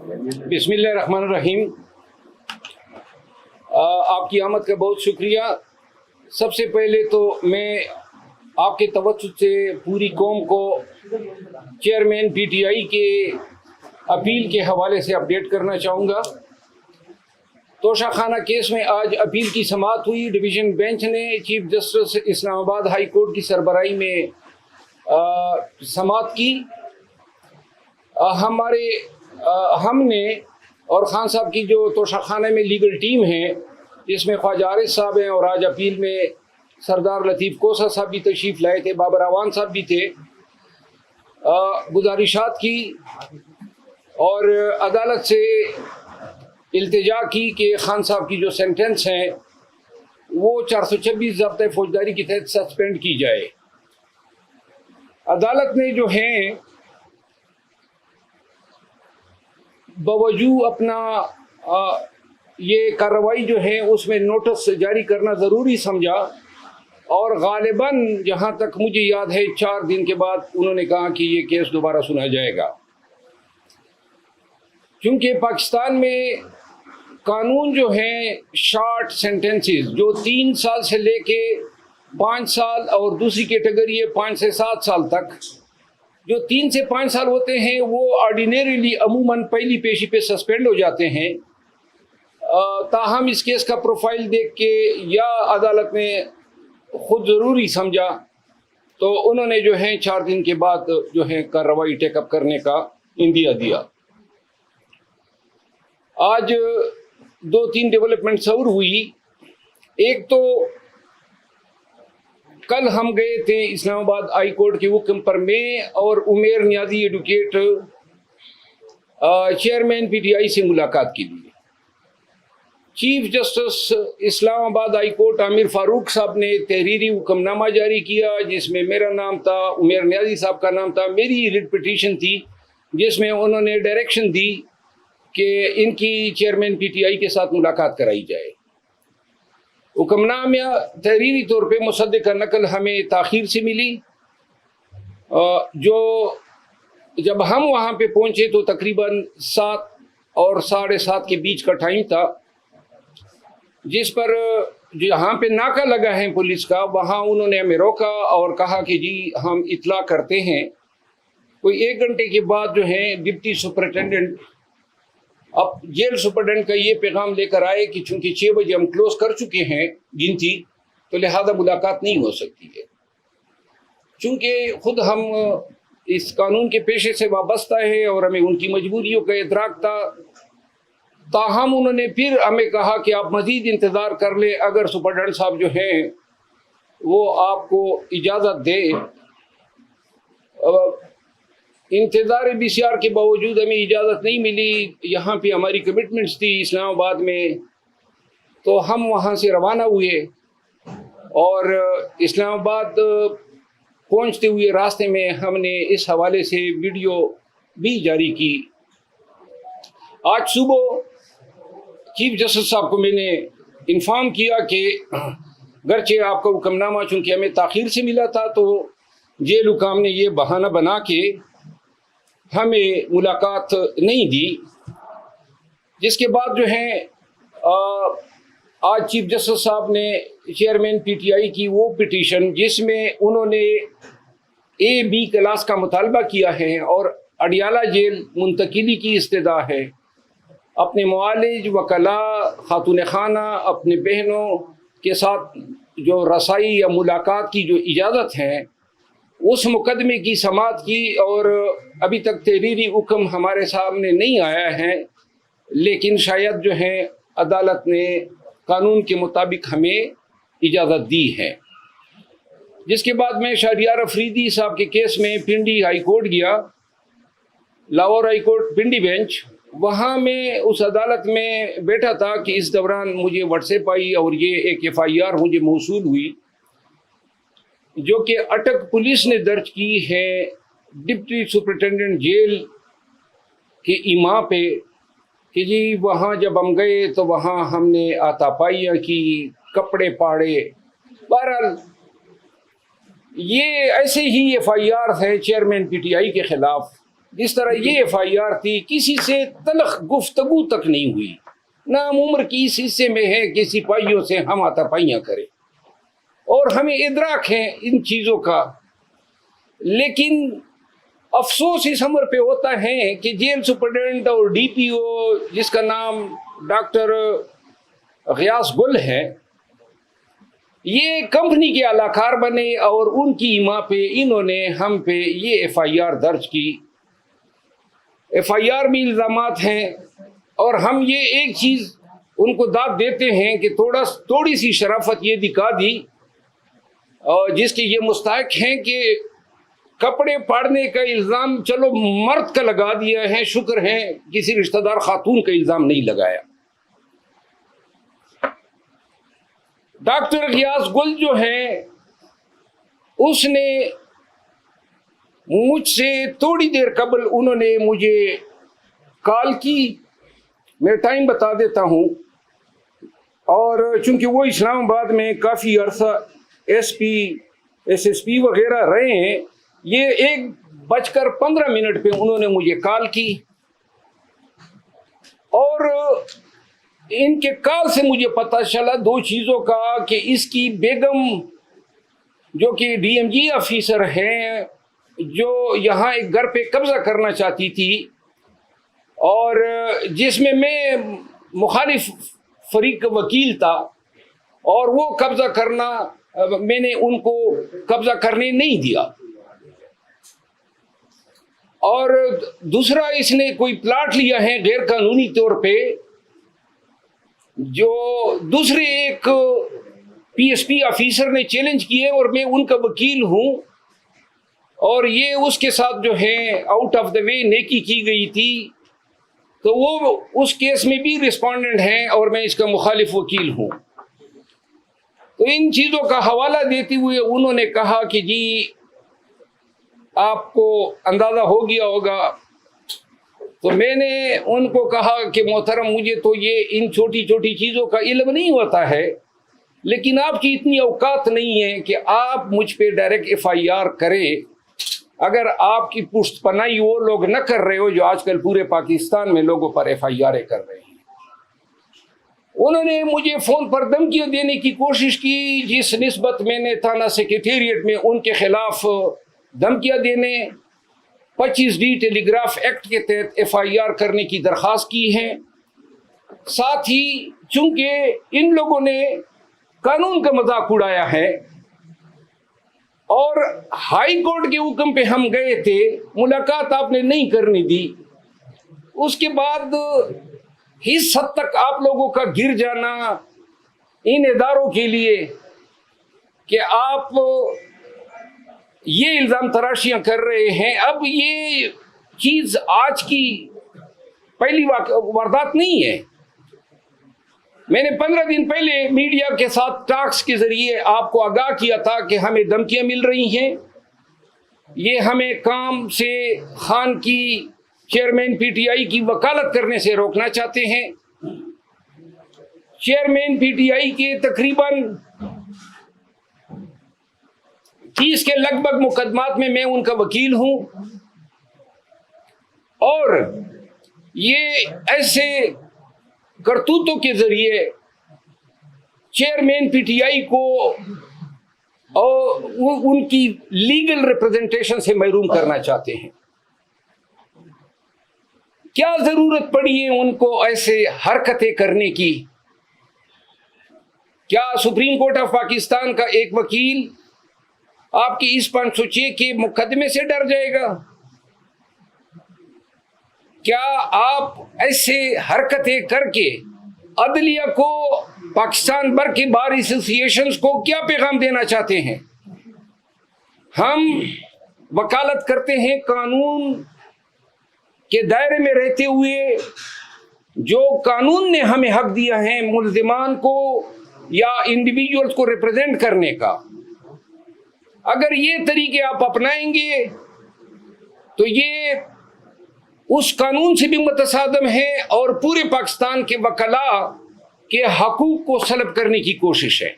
بسم اللہ الرحمن الرحیم۔ آپ کی آمد کا بہت شکریہ۔ سب سے پہلے تو میں آپ کے توسط سے پوری قوم کو چیئرمین پی ٹی آئی کے اپیل کے حوالے سے اپڈیٹ کرنا چاہوں گا۔ توشہ خانہ کیس میں آج اپیل کی سماعت ہوئی۔ ڈویژن بینچ نے چیف جسٹس اسلام آباد ہائی کورٹ کی سربراہی میں سماعت کی۔ ہم نے اور خان صاحب کی جو توشہ خانہ میں لیگل ٹیم ہے، جس میں خواجہ عارض صاحب ہیں، اور آج اپیل میں سردار لطیف کوسہ صاحب بھی تشریف لائے تھے، بابر اعوان صاحب بھی تھے، گزارشات کی اور عدالت سے التجا کی کہ خان صاحب کی جو سینٹنس ہیں وہ 426 ضابطۂ فوجداری کے تحت سسپینڈ کی جائے۔ عدالت نے جو ہیں باوجود اپنا یہ کارروائی جو ہے اس میں نوٹس جاری کرنا ضروری سمجھا، اور غالباً جہاں تک مجھے یاد ہے 4 دن کے بعد انہوں نے کہا کہ یہ کیس دوبارہ سنا جائے گا۔ چونکہ پاکستان میں قانون جو ہیں شارٹ سینٹنسز جو 3 سال سے لے کے 5 سال اور دوسری کیٹیگری ہے 5 سے 7 سال تک، جو 3 سے 5 سال ہوتے ہیں وہ آرڈینریلی عموماً پہلی پیشی پہ سسپینڈ ہو جاتے ہیں۔ تاہم اس کیس کا پروفائل دیکھ کے یا عدالت نے خود ضروری سمجھا تو انہوں نے جو ہے 4 دن کے بعد جو ہے کارروائی ٹیک اپ کرنے کا اندیا دیا۔ آج 2-3 ڈیولپمنٹس اور ہوئی۔ ایک تو کل ہم گئے تھے اسلام آباد ہائی کورٹ کے حکم پر، میں اور Umair Niazi advocate chairman P T I سے ملاقات کے لیے۔ چیف جسٹس اسلام آباد ہائی کورٹ عامر فاروق صاحب نے تحریری حکم نامہ جاری کیا جس میں میرا نام تھا، عمیر نیازی صاحب کا نام تھا، میری ریٹ پٹیشن تھی جس میں انہوں نے ڈائریکشن دی کہ ان کی چیئرمین پی ٹی آئی کے ساتھ ملاقات کرائی جائے۔ حکم نامہ تحریری طور پہ مصدقہ نقل ہمیں تاخیر سے ملی، جو جب ہم وہاں پہ پہنچے تو تقریباً 7 اور 7:30 کے بیچ کا ٹائم تھا، جس پر جہاں پہ ناکہ لگا ہے پولیس کا وہاں انہوں نے ہمیں روکا اور کہا کہ جی ہم اطلاع کرتے ہیں۔ کوئی 1 گھنٹے کے بعد جو ہے ڈپٹی سپرنٹینڈنٹ اب جیل سپرنٹینڈنٹ کا یہ پیغام لے کر آئے کہ چونکہ 6 بجے ہم کلوز کر چکے ہیں گنتی، تو لہذا ملاقات نہیں ہو سکتی ہے۔ چونکہ خود ہم اس قانون کے پیشے سے وابستہ ہے اور ہمیں ان کی مجبوریوں کا ادراک تھا، تاہم انہوں نے پھر ہمیں کہا کہ آپ مزید انتظار کر لیں، اگر سپرنٹینڈنٹ صاحب جو ہیں وہ آپ کو اجازت دے۔ انتظار BCR کے باوجود ہمیں اجازت نہیں ملی، یہاں پہ ہماری کمٹمنٹس تھی اسلام آباد میں، تو ہم وہاں سے روانہ ہوئے اور اسلام آباد پہنچتے ہوئے راستے میں ہم نے اس حوالے سے ویڈیو بھی جاری کی۔ آج صبح چیف جسٹس صاحب کو میں نے انفارم کیا کہ گرچہ آپ کا حکم نامہ چونکہ ہمیں تاخیر سے ملا تھا تو جیل حکام نے یہ بہانہ بنا کے ہمیں ملاقات نہیں دی، جس کے بعد جو ہے آج چیف جسٹس صاحب نے چیئرمین پی ٹی آئی کی وہ پٹیشن جس میں انہوں نے A-B کلاس کا مطالبہ کیا ہے اور اڈیالہ جیل منتقلی کی استدعا ہے، اپنے معالج، وکلاء، خاتون خانہ، اپنے بہنوں کے ساتھ جو رسائی یا ملاقات کی جو اجازت ہے اس مقدمے کی سماعت کی، اور ابھی تک تحریری حکم ہمارے سامنے نہیں آیا ہے، لیکن شاید جو ہے عدالت نے قانون کے مطابق ہمیں اجازت دی ہے۔ جس کے بعد میں شہریار افریدی صاحب کے کیس میں پنڈی ہائی کورٹ گیا، Lahore high court Pindi bench, وہاں میں اس عدالت میں بیٹھا تھا کہ اس دوران مجھے واٹس ایپ آئی اور یہ ایک FIR مجھے موصول ہوئی جو کہ اٹک پولیس نے درج کی ہے ڈپٹی سپرنٹینڈنٹ جیل کے ایما پہ کہ جی وہاں جب ہم گئے تو وہاں ہم نے آتا پائیاں کی، کپڑے پاڑے۔ بہرحال یہ ایسے ہی FIR ہے چیئرمین PTI کے خلاف جس طرح یہ ایف آئی آر تھی، کسی سے تلخ گفتگو تک نہیں ہوئی، نہ ہم عمر کی اس حصے میں ہے کہ سپاہیوں سے ہم ہاتھا پائیاں کریں، اور ہمیں ادراک ہے ان چیزوں کا۔ لیکن افسوس اس عمر پہ ہوتا ہے کہ جیل سپرڈنٹ اور ڈی پی او، جس کا نام ڈاکٹر غیاث گل ہے، یہ کمپنی کے اعلی کار بنے اور ان کی ایما پہ انہوں نے ہم پہ یہ ایف آئی آر درج کی۔ ایف آئی آر میں الزامات ہیں، اور ہم یہ ایک چیز ان کو داد دیتے ہیں کہ تھوڑی سی شرافت یہ دکھا دی، اور جس کے یہ مستحق ہیں کہ کپڑے پاڑنے کا الزام چلو مرد کا لگا دیا ہے، شکر ہے کسی رشتہ دار خاتون کا الزام نہیں لگایا۔ ڈاکٹر غیاث گل جو ہے، اس نے مجھ سے تھوڑی دیر قبل انہوں نے مجھے کال کی، میں ٹائم بتا دیتا ہوں، اور چونکہ وہ اسلام آباد میں کافی عرصہ S P S S P وغیرہ رہے ہیں، یہ 1:15 پہ انہوں نے مجھے کال کی، اور ان کے کال سے مجھے پتہ چلا دو چیزوں کا، کہ اس کی بیگم جو کہ ڈی ایم جی آفیسر ہیں، جو یہاں ایک گھر پہ قبضہ کرنا چاہتی تھی، اور جس میں مخالف فریق کا وکیل تھا، اور وہ قبضہ کرنا میں نے ان کو قبضہ کرنے نہیں دیا، اور دوسرا اس نے کوئی پلاٹ لیا ہے غیر قانونی طور پہ، جو دوسرے ایک پی ایس پی آفیسر نے چیلنج کیے، اور میں ان کا وکیل ہوں، اور یہ اس کے ساتھ جو ہے آؤٹ آف دا وے نیکی کی گئی تھی، تو وہ اس کیس میں بھی رسپونڈنٹ ہیں، اور میں اس کا مخالف وکیل ہوں۔ تو ان چیزوں کا حوالہ دیتے ہوئے انہوں نے کہا کہ جی آپ کو اندازہ ہو گیا ہوگا، تو میں نے ان کو کہا کہ محترم مجھے تو یہ ان چھوٹی چھوٹی چیزوں کا علم نہیں ہوتا ہے، لیکن آپ کی اتنی اوقات نہیں ہے کہ آپ مجھ پہ ڈائریکٹ ایف آئی آر کرے، اگر آپ کی پشت پناہی وہ لوگ نہ کر رہے ہو جو آج کل پورے پاکستان میں لوگوں پر ایف آئی آر کر رہے ہیں۔ انہوں نے مجھے فون پر دھمکیاں دینے کی کوشش کی، جس نسبت میں نے تھانہ سیکریٹریٹ میں ان کے خلاف دھمکیاں دینے 25D ٹیلی گراف ایکٹ کے تحت ایف آئی آر کرنے کی درخواست کی ہے۔ ساتھ ہی چونکہ ان لوگوں نے قانون کا مذاق اڑایا ہے، اور ہائی کورٹ کے حکم پہ ہم گئے تھے، ملاقات آپ نے نہیں کرنی دی، اس کے بعد اس حد تک آپ لوگوں کا گر جانا ان اداروں کے لیے کہ آپ یہ الزام تراشیاں کر رہے ہیں۔ اب یہ چیز آج کی پہلی واردات نہیں ہے، میں نے 15 دن پہلے میڈیا کے ساتھ ٹاکس کے ذریعے آپ کو آگاہ کیا تھا کہ ہمیں دھمکیاں مل رہی ہیں، یہ ہمیں کام سے خان کی چیئرمین پی ٹی آئی کی وکالت کرنے سے روکنا چاہتے ہیں۔ چیئرمین پی ٹی آئی کے تقریباً 30 کے لگ بھگ مقدمات میں ان کا وکیل ہوں، اور یہ ایسے کرتوتوں کے ذریعے چیئرمین پی ٹی آئی کو اور ان کی لیگل ریپرزنٹیشن سے محروم کرنا چاہتے ہیں۔ کیا ضرورت پڑی ہے ان کو ایسے حرکتیں کرنے کی؟ کیا سپریم کورٹ آف پاکستان کا ایک وکیل آپ کی اس 506 کے مقدمے سے ڈر جائے گا؟ کیا آپ ایسے حرکتیں کر کے عدلیہ کو، پاکستان بھر کے بار ایسوسیشنز کو کیا پیغام دینا چاہتے ہیں؟ ہم وکالت کرتے ہیں قانون کے دائرے میں رہتے ہوئے، جو قانون نے ہمیں حق دیا ہے ملزمان کو یا انڈیویجولز کو ریپرزینٹ کرنے کا۔ اگر یہ طریقے آپ اپنائیں گے تو یہ اس قانون سے بھی متصادم ہے، اور پورے پاکستان کے وکلاء کے حقوق کو سلب کرنے کی کوشش ہے۔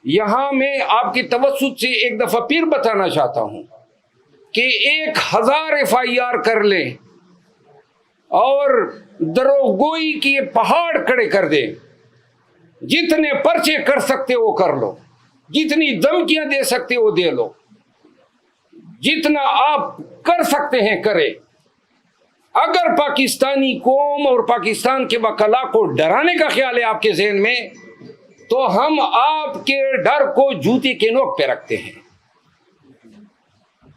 یہاں میں آپ کے توسط سے ایک دفعہ پھر بتانا چاہتا ہوں کہ 1000 FIR کر لیں اور دروغگوئی کی پہاڑ کھڑے کر دیں، جتنے پرچے کر سکتے وہ کر لو، جتنی دھمکیاں دے سکتے وہ دے لو، جتنا آپ کر سکتے ہیں کریں۔ اگر پاکستانی قوم اور پاکستان کے وکلاء کو ڈرانے کا خیال ہے آپ کے ذہن میں، تو ہم آپ کے ڈر کو جوتے کے نوک پہ رکھتے ہیں،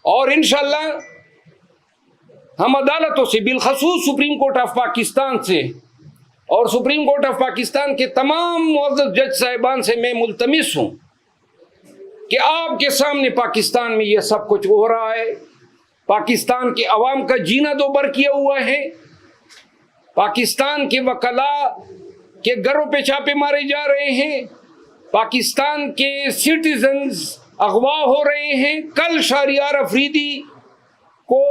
اور انشاءاللہ ہم عدالتوں سے، بالخصوص سپریم کورٹ آف پاکستان سے اور سپریم کورٹ آف پاکستان کے تمام معزز جج صاحبان سے میں ملتمس ہوں کہ آپ کے سامنے پاکستان میں یہ سب کچھ ہو رہا ہے، پاکستان کے عوام کا جینا دوبر کیا ہوا ہے، پاکستان کے وکلاء کے گھروں پہ چھاپے مارے جا رہے ہیں، پاکستان کے سٹیزنز اغوا ہو رہے ہیں۔ کل شہریار افریدی کو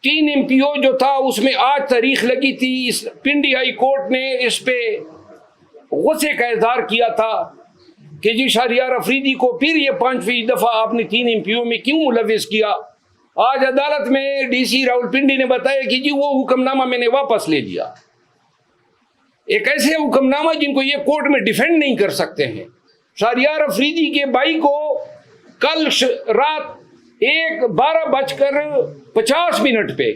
3 MPO جو تھا اس میں آج تاریخ لگی تھی، پنڈی ہائی کورٹ نے اس پہ غصے کا اظہار کیا تھا کہ جی شہریار افریدی کو پھر یہ 5ویں دفعہ آپ نے 3 MPO میں کیوں ملوث کیا۔ آج عدالت میں DC راولپنڈی نے بتایا کہ جی وہ حکم نامہ میں نے واپس لے لیا۔ ایک ایسے حکم نامہ جن کو یہ کورٹ میں ڈیفینڈ نہیں کر سکتے ہیں۔ شہریار افریدی کے بھائی کو کل رات 12:50 پہ،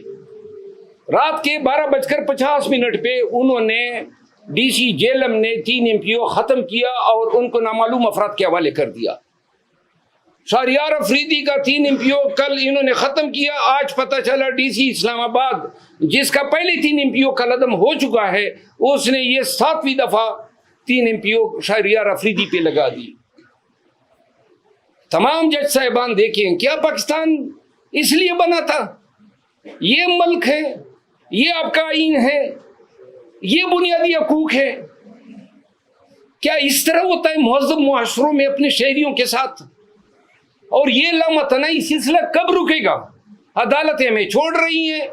رات کے 12:50 پہ انہوں نے DC جیلم نے 3 MPO ختم کیا اور ان کو نامعلوم افراد کے حوالے کر دیا۔ شہریار افریدی کا 3 MPO کل انہوں نے ختم کیا، آج پتہ چلا DC اسلام آباد جس کا پہلے 3 MPO کل عدم ہو چکا ہے، اس نے یہ 7ویں دفعہ 3 MPO شہریار افریدی پہ لگا دی۔ تمام جج صاحبان دیکھیں، کیا پاکستان اس لیے بنا تھا؟ یہ ملک ہے، یہ آپ کا آئین ہے، یہ بنیادی حقوق ہے۔ کیا اس طرح ہوتا ہے مہذب معاشروں میں اپنے شہریوں کے ساتھ؟ اور یہ لامتناہی سلسلہ کب رکے گا؟ عدالتیں ہمیں چھوڑ رہی ہیں،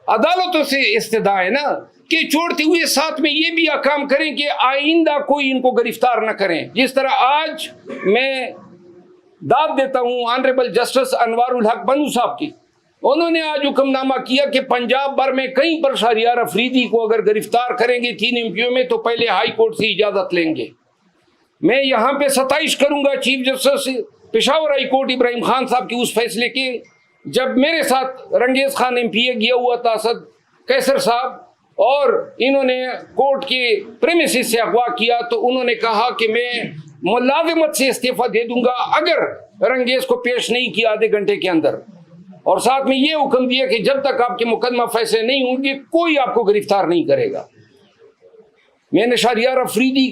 عدالتوں سے استدعا ہے نا کہ چھوڑتے ہوئے ساتھ میں یہ بھی احکام کریں کہ آئندہ کوئی ان کو گرفتار نہ کریں۔ جس طرح آج میں داد دیتا ہوں آنریبل جسٹس انوار الحق بنو صاحب کی، انہوں نے آج حکم نامہ کیا کہ پنجاب بھر میں کہیں پر شہریار افریدی کو اگر گرفتار کریں گے 3 MPO میں تو پہلے ہائی کورٹ سے اجازت لیں گے۔ میں یہاں پہ ستائش کروں گا chief justice Peshawar high court Ibrahim Khan صاحب کی اس فیصلے کے، جب میرے ساتھ رنگیز خان MPA گیا ہوا تھا، اسد کیسر صاحب، اور انہوں نے کورٹ کے پریمیسز سے اغوا کیا، تو انہوں نے کہا کہ میں ملازمت سے استعفیٰ دے دوں گا اگر رنگیز کو پیش نہیں کیا آدھے گھنٹے کے اندر، اور ساتھ میں یہ حکم دیا کہ جب تک آپ کے مقدمہ فیصلے نہیں ہوں گے کوئی آپ کو گرفتار نہیں کرے گا۔ میں نے شہریار افریدی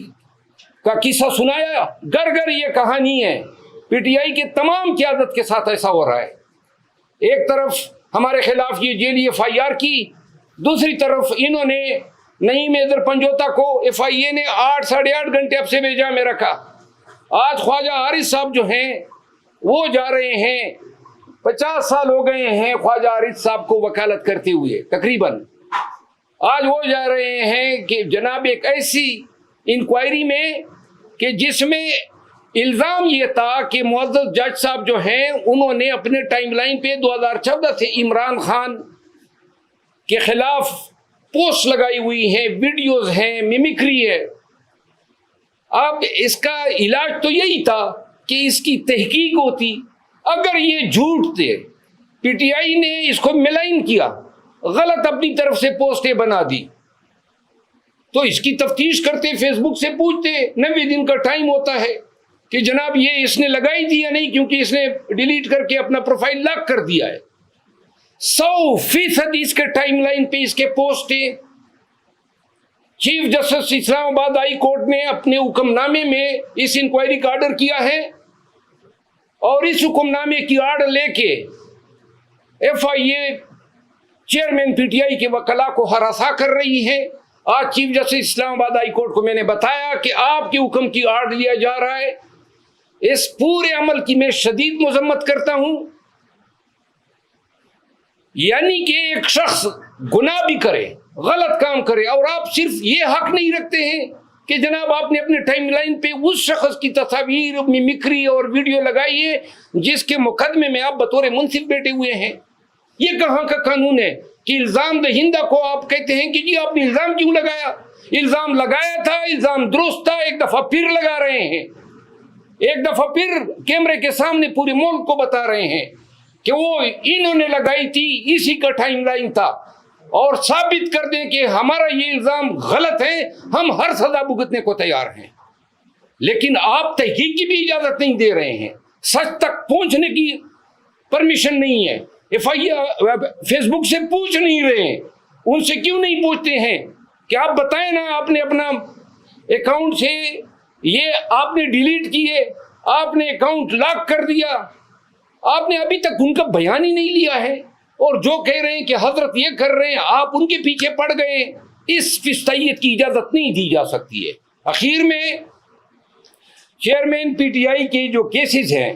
کا قصہ سنایا، گھر گھر یہ کہانی ہے، PTI کے تمام قیادت کے ساتھ ایسا ہو رہا ہے۔ ایک طرف ہمارے خلاف یہ جیلی FIR کی، دوسری طرف انہوں نے نعیم حیدر پنجوتا کو FIA نے 8-8.5 گھنٹے اب سے بھیجا میں رکھا۔ آج خواجہ حارث صاحب جو ہیں وہ جا رہے ہیں، 50 سال ہو گئے ہیں خواجہ حارث صاحب کو وکالت کرتے ہوئے تقریباً، آج وہ جا رہے ہیں کہ جناب ایک ایسی انکوائری میں کہ جس میں الزام یہ تھا کہ معزز جج صاحب جو ہیں انہوں نے اپنے ٹائم لائن پہ 2014 سے عمران خان کے خلاف پوسٹ لگائی ہوئی ہیں، ویڈیوز ہیں، میمکری ہے۔ اب اس کا علاج تو یہی تھا کہ اس کی تحقیق ہوتی، اگر یہ جھوٹ تھے، PTI نے اس کو ملائن کیا، غلط اپنی طرف سے پوسٹیں بنا دی، تو اس کی تفتیش کرتے، فیس بک سے پوچھتے، 90 دن کا ٹائم ہوتا ہے کہ جناب یہ اس نے لگائی دی یا نہیں، کیونکہ اس نے ڈیلیٹ کر کے اپنا پروفائل لاک کر دیا ہے۔ 100% اس کے ٹائم لائن پہ اس کے پوسٹیں۔ چیف جسٹس اسلام آباد ہائی کورٹ نے اپنے حکم نامے میں اس انکوائری کا آرڈر کیا ہے، اور اس حکم نامے کی آڑ لے کے FIA چیئرمین PTI کے وکلاء کو ہراساں کر رہی ہے۔ آج چیف جسٹس اسلام آباد ہائی کورٹ کو میں نے بتایا کہ آپ کے حکم کی آڑ لیا جا رہا ہے، اس پورے عمل کی میں شدید مذمت کرتا ہوں۔ یعنی کہ ایک شخص گناہ بھی کرے، غلط کام کرے، اور آپ صرف یہ حق نہیں رکھتے ہیں کہ جناب آپ نے اپنے ٹائم لائن پہ اس شخص کی تصاویر ممکری اور ویڈیو لگائی ہے جس کے مقدمے میں آپ بطور منصف بیٹھے ہوئے ہیں. یہ کہاں کا قانون ہے کہ الزام دہندہ کو آپ کہتے ہیں کہ جی آپ نے الزام کیوں لگایا؟ الزام لگایا تھا، الزام درست تھا، ایک دفعہ پھر لگا رہے ہیں، ایک دفعہ پھر کیمرے کے سامنے پورے ملک کو بتا رہے ہیں کہ وہ انہوں نے لگائی تھی، اسی کا ٹائم لائن تھا، اور ثابت کر دیں کہ ہمارا یہ الزام غلط ہے، ہم ہر سزا بھگتنے کو تیار ہیں. لیکن آپ تحقیق کی بھی اجازت نہیں دے رہے ہیں، سچ تک پہنچنے کی پرمیشن نہیں ہے. فیس بک سے پوچھ نہیں رہے ہیں، ان سے کیوں نہیں پوچھتے ہیں کہ آپ بتائیں نا، آپ نے اپنا اکاؤنٹ سے یہ آپ نے ڈیلیٹ کیے، آپ نے اکاؤنٹ لاک کر دیا، آپ نے ابھی تک ان کا بیان ہی نہیں لیا ہے، اور جو کہہ رہے ہیں کہ حضرت یہ کر رہے ہیں آپ ان کے پیچھے پڑ گئے. اس فستائیت کی اجازت نہیں دی جا سکتی ہے. اخیر میں چیئرمین پی ٹی آئی کے جو کیسز ہیں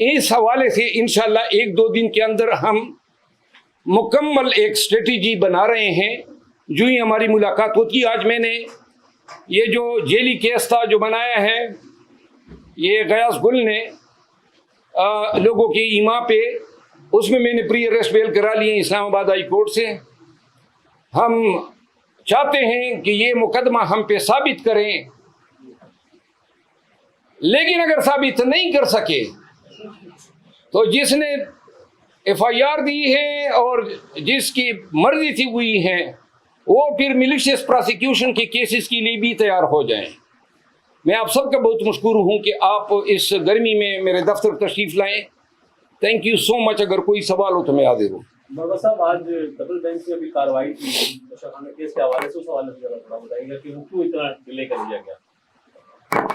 اس حوالے سے انشاءاللہ 1-2 دن کے اندر ہم مکمل ایک اسٹریٹجی بنا رہے ہیں. جو ہی ہماری ملاقات ہوتی ہے، آج میں نے یہ جو جیلی کیس تھا جو بنایا ہے یہ غیاث گل نے لوگوں کی ایما پہ، اس میں نے پری اریسٹ بیل کرا لیے اسلام آباد ہائی کورٹ سے. ہم چاہتے ہیں کہ یہ مقدمہ ہم پہ ثابت کریں، لیکن اگر ثابت نہیں کر سکے تو جس نے ایف آئی آر دی ہے اور جس کی مرضی سے ہوئی ہے وہ پھر ملیشیس پراسیکیوشن کے کیسز کے لیے بھی تیار ہو جائیں. میں آپ سب کا بہت مشکور ہوں کہ آپ اس گرمی میں میرے دفتر تشریف لائیں. تھینک یو سو مچ. اگر کوئی سوال ہو تو میں حاضر ہوں. مروا صاحب، آج ڈبل بینچ میں بھی کارروائی کی بشر خانہ کیس کے حوالے سے، اس حوالے سے ذرا تھوڑا بتائیے گا کہ وہ کیوں اتنا ڈیلے کر دیا گیا؟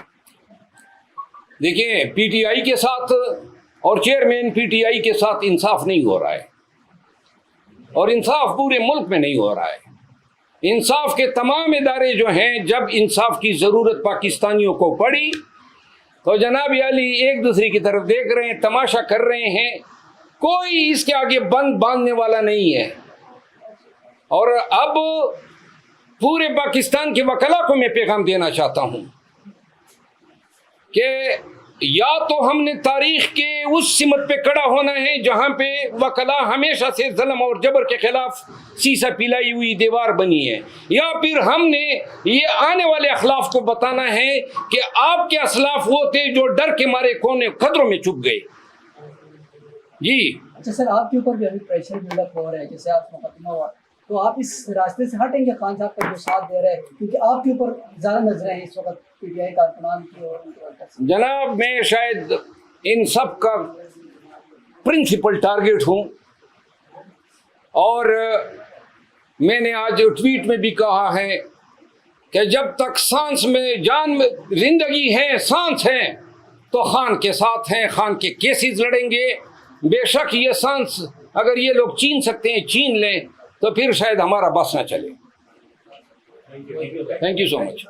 دیکھیں، پی ٹی آئی کے ساتھ اور چیئرمین پی ٹی آئی کے ساتھ انصاف نہیں ہو رہا ہے، اور انصاف پورے ملک میں نہیں ہو رہا ہے. انصاف کے تمام ادارے جو ہیں، جب انصاف کی ضرورت پاکستانیوں کو پڑی تو جناب علی ایک دوسرے کی طرف دیکھ رہے ہیں، تماشا کر رہے ہیں. کوئی اس کے آگے بند باندھنے والا نہیں ہے. اور اب پورے پاکستان کے وکلا کو میں پیغام دینا چاہتا ہوں کہ یا تو ہم نے تاریخ کے اس سمت پہ کڑا ہونا ہے جہاں پہ وکلا ہمیشہ سے ظلم اور جبر کے خلاف سیسا پلائی ہوئی دیوار بنی ہے، یا پھر ہم نے یہ آنے والے اخلاف کو بتانا ہے کہ آپ کے اسلاف وہ تھے جو ڈر کے مارے کونے خطروں میں چھپ گئے. جی اچھا سر، آپ کے اوپر بھی ابھی پریشر بلڈ اپ ہو رہا ہے، جیسے آپ مقدمہ ہوا، تو آپ اس راستے سے ہٹیں گے خان صاحب کا جو ساتھ دے رہے ہیں، کیونکہ آپ کے اوپر زیادہ نظریں ہیں اس وقت پی ٹی آئی کارکنان کی اور ان کے. جناب، میں شاید ان سب کا پرنسپل ٹارگیٹ ہوں، اور میں نے آج ٹویٹ میں بھی کہا ہے کہ جب تک سانس میں جان میں زندگی ہے، سانس ہے، تو خان کے ساتھ ہیں، خان کے کیسز لڑیں گے. بے شک یہ سانس اگر یہ لوگ چھین سکتے ہیں چھین لیں تو پھر شاید ہمارا بس نہ چلے. Thank you so much.